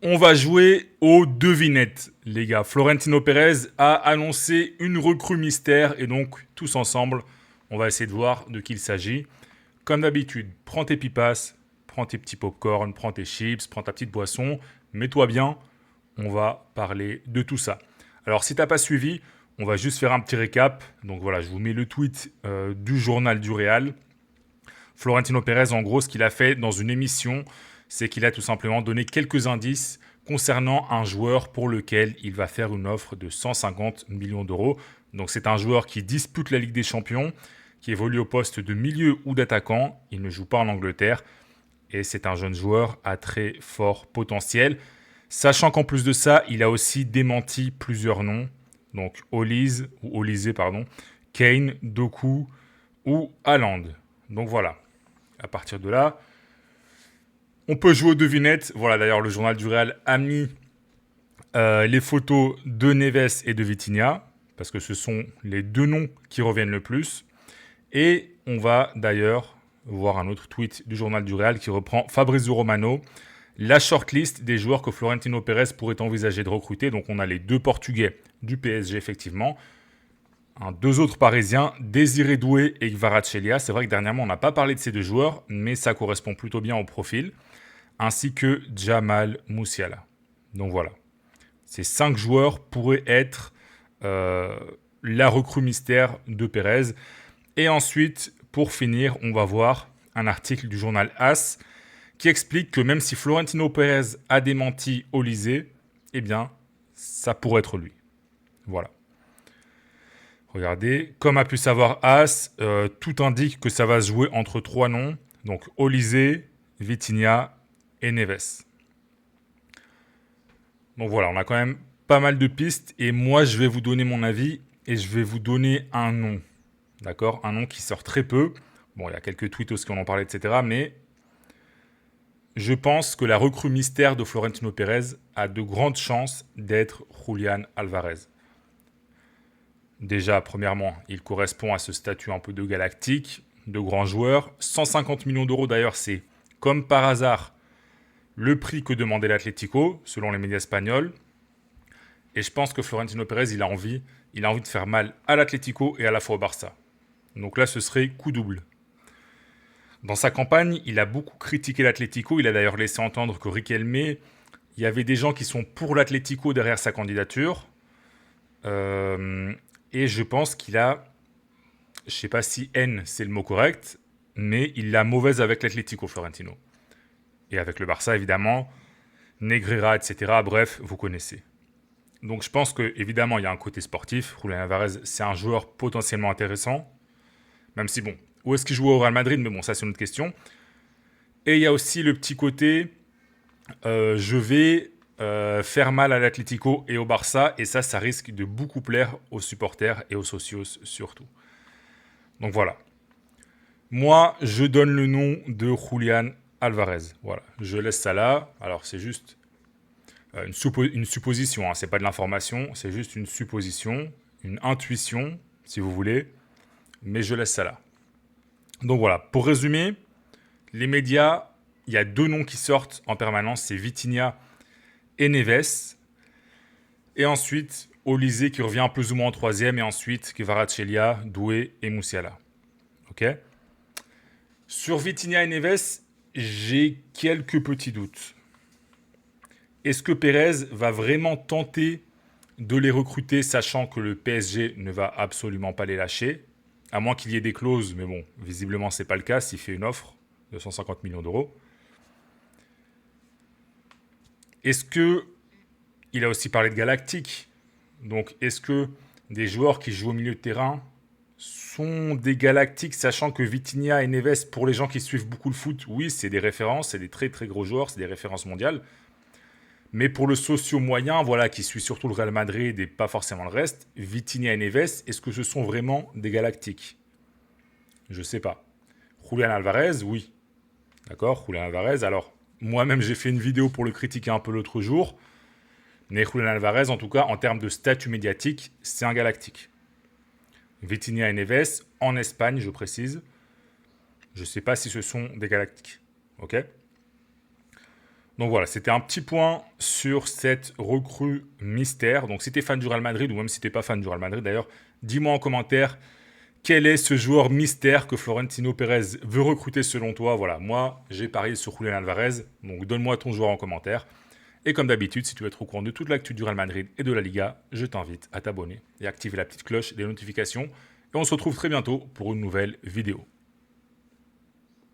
On va jouer aux devinettes, les gars. Florentino Pérez a annoncé une recrue mystère et donc, tous ensemble, on va essayer de voir de qui il s'agit. Comme d'habitude, prends tes pipas, prends tes petits popcorn, prends tes chips, prends ta petite boisson, mets-toi bien, on va parler de tout ça. Alors, si t'as pas suivi, on va juste faire un petit récap. Donc voilà, je vous mets le tweet du journal du Real. Florentino Pérez, en gros, ce qu'il a fait dans une émission, c'est qu'il a tout simplement donné quelques indices concernant un joueur pour lequel il va faire une offre de 150 millions d'euros. Donc c'est un joueur qui dispute la Ligue des Champions, qui évolue au poste de milieu ou d'attaquant. Il ne joue pas en Angleterre et c'est un jeune joueur à très fort potentiel. Sachant qu'en plus de ça, il a aussi démenti plusieurs noms. Donc Olise, pardon, Kane, Doku ou Haaland. Donc voilà. À partir de là, on peut jouer aux devinettes. Voilà, d'ailleurs, le journal du Real a mis les photos de Neves et de Vitinha, parce que ce sont les deux noms qui reviennent le plus. Et on va d'ailleurs voir un autre tweet du journal du Real qui reprend Fabrizio Romano, la shortlist des joueurs que Florentino Pérez pourrait envisager de recruter. Donc on a les deux Portugais du PSG, effectivement. Deux autres Parisiens, Désiré Doué et Kvaratskhelia. C'est vrai que dernièrement, on n'a pas parlé de ces deux joueurs, mais ça correspond plutôt bien au profil. Ainsi que Jamal Musiala. Donc voilà. Ces 5 joueurs pourraient être la recrue mystère de Pérez. Et ensuite, pour finir, on va voir un article du journal AS qui explique que même si Florentino Pérez a démenti Olise, eh bien, ça pourrait être lui. Voilà. Regardez, comme a pu savoir As, tout indique que ça va se jouer entre 3 noms. Donc Olise, Vitinha et Neves. Donc voilà, on a quand même pas mal de pistes et moi je vais vous donner mon avis et je vais vous donner un nom. D'accord? Un nom qui sort très peu. Bon, il y a quelques tweetos qui en ont parlé, etc. Mais je pense que la recrue mystère de Florentino Pérez a de grandes chances d'être Julián Alvarez. Déjà, premièrement, il correspond à ce statut un peu de galactique, de grand joueur. 150 millions d'euros d'ailleurs, c'est comme par hasard le prix que demandait l'Atlético, selon les médias espagnols. Et je pense que Florentino Pérez, il a envie de faire mal à l'Atlético et à la fois au Barça. Donc là, ce serait coup double. Dans sa campagne, il a beaucoup critiqué l'Atlético. Il a d'ailleurs laissé entendre que Riquelme, il y avait des gens qui sont pour l'Atlético derrière sa candidature. Et je pense qu'il a, je ne sais pas si haine c'est le mot correct, mais il l'a mauvaise avec l'Atlético, Florentino. Et avec le Barça, évidemment, Negreira, etc. Bref, vous connaissez. Donc je pense que évidemment il y a un côté sportif. Julián Alvarez, c'est un joueur potentiellement intéressant. Même si bon, où est-ce qu'il joue au Real Madrid? Mais bon, ça c'est une autre question. Et il y a aussi le petit côté, je vais faire mal à l'Atlético et au Barça. Et ça risque de beaucoup plaire aux supporters et aux socios surtout. Donc voilà. Moi, je donne le nom de Julián Alvarez. Voilà, je laisse ça là. Alors c'est juste une supposition, hein. C'est pas de l'information, c'est juste une supposition, une intuition, si vous voulez, mais je laisse ça là. Donc voilà, pour résumer, les médias, il y a deux noms qui sortent en permanence, c'est Vitinha et Neves, et ensuite Olise qui revient plus ou moins en troisième, et ensuite Kvaratskhelia, Doué et Musiala. Ok. Sur Vitinha et Neves, j'ai quelques petits doutes. Est-ce que Pérez va vraiment tenter de les recruter, sachant que le PSG ne va absolument pas les lâcher, à moins qu'il y ait des clauses, mais bon, visiblement c'est pas le cas s'il fait une offre de 150 millions d'euros. Est-ce que il a aussi parlé de Galactique, donc est-ce que des joueurs qui jouent au milieu de terrain sont des Galactiques, sachant que Vitinha et Neves, pour les gens qui suivent beaucoup le foot, oui, c'est des références, c'est des très très gros joueurs, c'est des références mondiales. Mais pour le socio moyen, voilà, qui suit surtout le Real Madrid et pas forcément le reste, Vitinha et Neves, est-ce que ce sont vraiment des Galactiques? Je sais pas. Julián Alvarez, oui. D'accord, Julián Alvarez. Alors, moi-même, j'ai fait une vidéo pour le critiquer un peu l'autre jour. Mais Julián Alvarez, en tout cas, en termes de statut médiatique, c'est un Galactique. Vitinha et Neves, en Espagne, je précise, je sais pas si ce sont des Galactiques. Ok. Donc voilà, c'était un petit point sur cette recrue mystère. Donc si tu es fan du Real Madrid, ou même si tu n'es pas fan du Real Madrid d'ailleurs, dis-moi en commentaire quel est ce joueur mystère que Florentino Pérez veut recruter selon toi. Voilà, moi j'ai parié sur Julián Alvarez, donc donne-moi ton joueur en commentaire. Et comme d'habitude, si tu veux être au courant de toute l'actu du Real Madrid et de la Liga, je t'invite à t'abonner et activer la petite cloche des notifications. Et on se retrouve très bientôt pour une nouvelle vidéo.